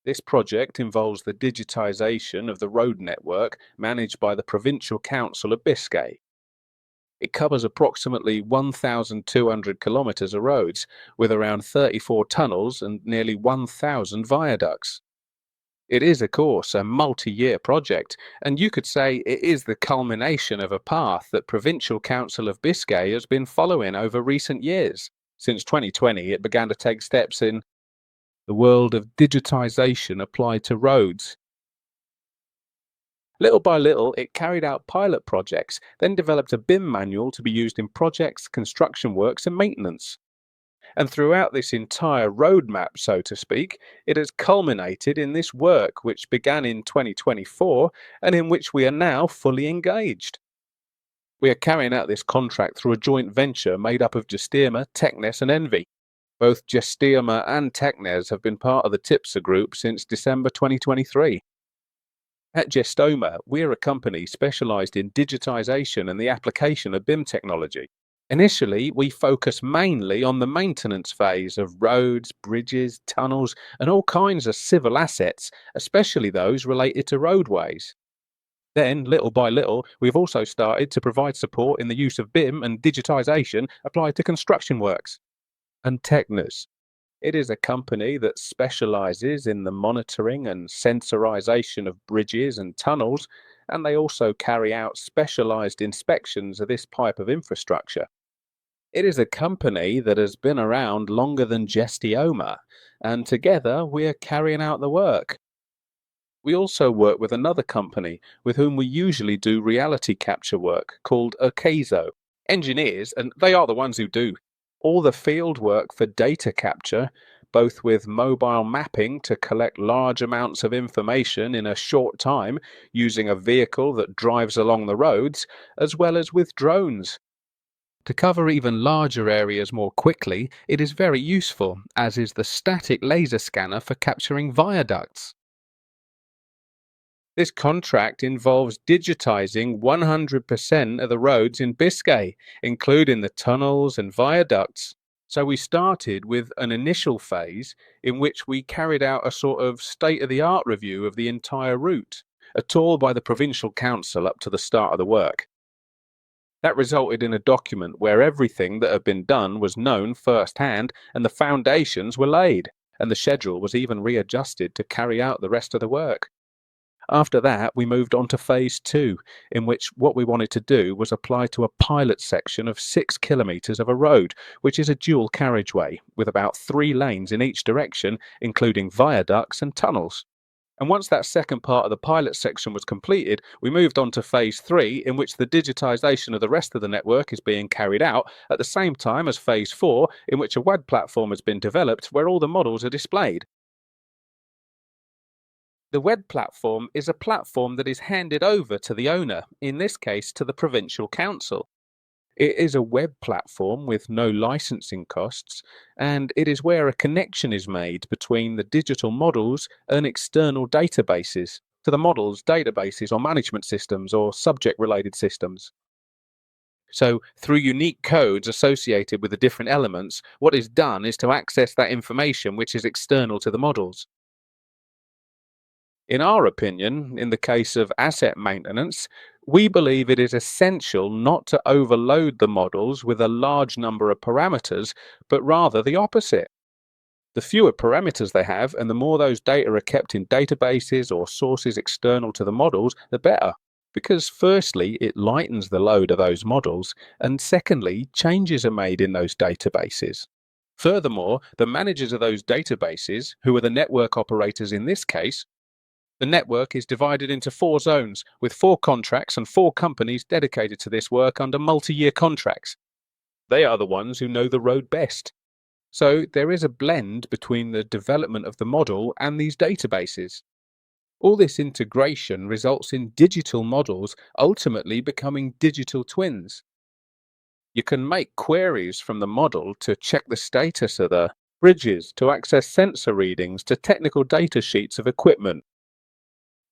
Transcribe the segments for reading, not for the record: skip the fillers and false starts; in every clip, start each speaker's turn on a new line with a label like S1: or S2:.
S1: This project involves the digitisation of the road network managed by the Provincial Council of Biscay. It covers approximately 1,200 kilometres of roads, with around 34 tunnels and nearly 1,000 viaducts. It is, of course, a multi-year project, and you could say it is the culmination of a path that Provincial Council of Biscay has been following over recent years. Since 2020, it began to take steps in the world of digitisation applied to roads. Little by little, it carried out pilot projects, then developed a BIM manual to be used in projects, construction works, and maintenance. And throughout this entire roadmap, so to speak, it has culminated in this work, which began in 2024 and in which we are now fully engaged. We are carrying out this contract through a joint venture made up of Gestirma, Technes, and Envy. Both Gestirma and Technes have been part of the TIPSA group since December 2023. At Gestoma, we're a company specialised in digitisation and the application of BIM technology. Initially, we focus mainly on the maintenance phase of roads, bridges, tunnels, and all kinds of civil assets, especially those related to roadways. Then, little by little, we've also started to provide support in the use of BIM and digitisation applied to construction works. And Technos. It is a company that specializes in the monitoring and sensorization of bridges and tunnels, and they also carry out specialized inspections of this type of infrastructure. It is a company that has been around longer than Gestioma, and together we are carrying out the work. We also work with another company with whom we usually do reality capture work called Okazo. Engineers, and they are the ones who do all the field work for data capture, both with mobile mapping to collect large amounts of information in a short time using a vehicle that drives along the roads, as well as with drones. To cover even larger areas more quickly, it is very useful, as is the static laser scanner for capturing viaducts. This contract involves digitizing 100% of the roads in Biscay, including the tunnels and viaducts. So we started with an initial phase in which we carried out a sort of state-of-the-art review of the entire route, a tour by the Provincial Council up to the start of the work. That resulted in a document where everything that had been done was known firsthand and the foundations were laid, and the schedule was even readjusted to carry out the rest of the work. After that, we moved on to phase 2, in which what we wanted to do was apply to a pilot section of 6 kilometres of a road, which is a dual carriageway, with about 3 lanes in each direction, including viaducts and tunnels. And once that second part of the pilot section was completed, we moved on to phase 3, in which the digitisation of the rest of the network is being carried out, at the same time as phase 4, in which a web platform has been developed where all the models are displayed. The web platform is a platform that is handed over to the owner, in this case to the Provincial Council. It is a web platform with no licensing costs, and it is where a connection is made between the digital models and external databases, to the models, databases, or management systems or subject-related systems. So, through unique codes associated with the different elements, what is done is to access that information which is external to the models. In our opinion, in the case of asset maintenance, we believe it is essential not to overload the models with a large number of parameters, but rather the opposite. The fewer parameters they have, and the more those data are kept in databases or sources external to the models, the better. Because firstly, it lightens the load of those models, and secondly, changes are made in those databases. Furthermore, the managers of those databases, who are the network operators in this case, the network is divided into 4 zones, with 4 contracts and 4 companies dedicated to this work under multi-year contracts. They are the ones who know the road best. So there is a blend between the development of the model and these databases. All this integration results in digital models ultimately becoming digital twins. You can make queries from the model to check the status of the bridges, to access sensor readings, to technical data sheets of equipment.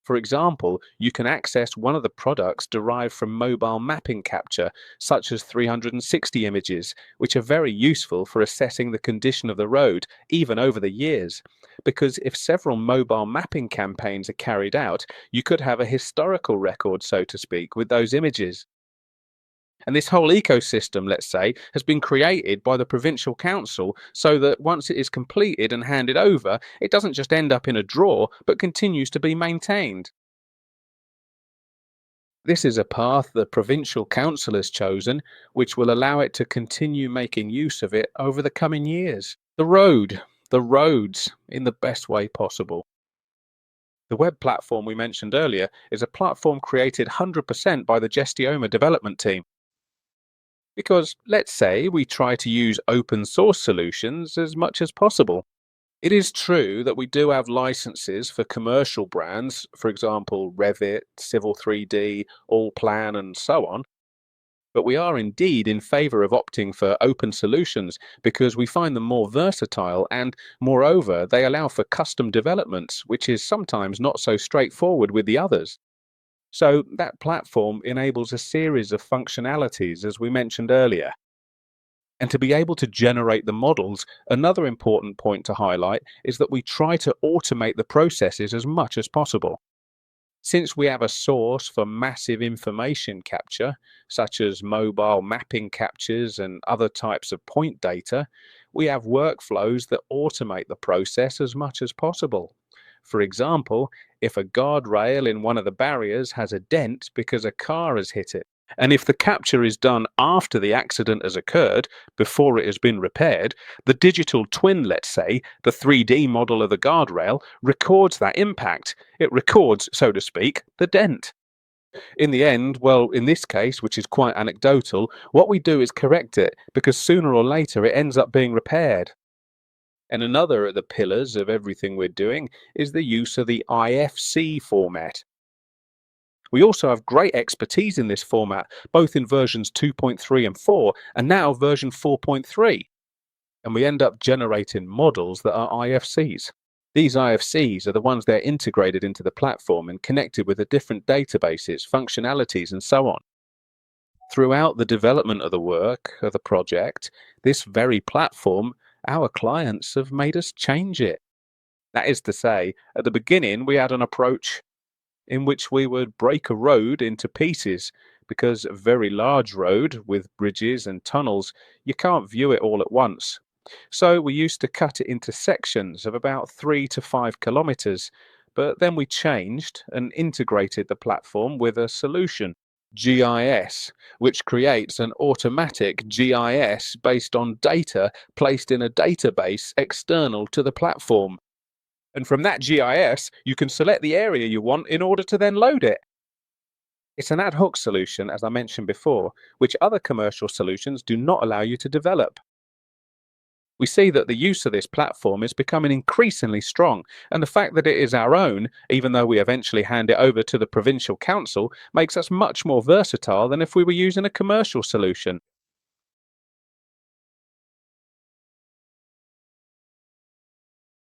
S1: For example, you can access one of the products derived from mobile mapping capture, such as 360 images, which are very useful for assessing the condition of the road, even over the years. Because if several mobile mapping campaigns are carried out, you could have a historical record, so to speak, with those images. And this whole ecosystem, let's say, has been created by the provincial council so that once it is completed and handed over, it doesn't just end up in a drawer, but continues to be maintained. This is a path the provincial council has chosen, which will allow it to continue making use of it over the coming years. The roads, in the best way possible. The web platform we mentioned earlier is a platform created 100% by the Gestioma development team. Because let's say we try to use open source solutions as much as possible. It is true that we do have licenses for commercial brands, for example, Revit, Civil 3D, Allplan, and so on. But we are indeed in favor of opting for open solutions because we find them more versatile and, moreover, they allow for custom developments, which is sometimes not so straightforward with the others. So that platform enables a series of functionalities, as we mentioned earlier. And to be able to generate the models, another important point to highlight is that we try to automate the processes as much as possible. Since we have a source for massive information capture, such as mobile mapping captures and other types of point data, we have workflows that automate the process as much as possible. For example, if a guardrail in one of the barriers has a dent because a car has hit it, and if the capture is done after the accident has occurred, before it has been repaired, the digital twin, let's say, the 3D model of the guardrail, records that impact. It records, so to speak, the dent. In the end, well, in this case, which is quite anecdotal, what we do is correct it, because sooner or later it ends up being repaired. And another of the pillars of everything we're doing is the use of the IFC format. We also have great expertise in this format, both in versions 2.3 and 4, and now version 4.3. And we end up generating models that are IFCs. These IFCs are the ones that are integrated into the platform and connected with the different databases, functionalities, and so on. Throughout the development of the work, of the project, this very platform, our clients have made us change it. That is to say, at the beginning, we had an approach in which we would break a road into pieces because a very large road with bridges and tunnels, you can't view it all at once. So we used to cut it into sections of about 3 to 5 kilometers, but then we changed and integrated the platform with a solution, GIS, which creates an automatic GIS based on data placed in a database external to the platform. And from that GIS, you can select the area you want in order to then load it. It's an ad hoc solution, as I mentioned before, which other commercial solutions do not allow you to develop. We see that the use of this platform is becoming increasingly strong, and the fact that it is our own, even though we eventually hand it over to the provincial council, makes us much more versatile than if we were using a commercial solution.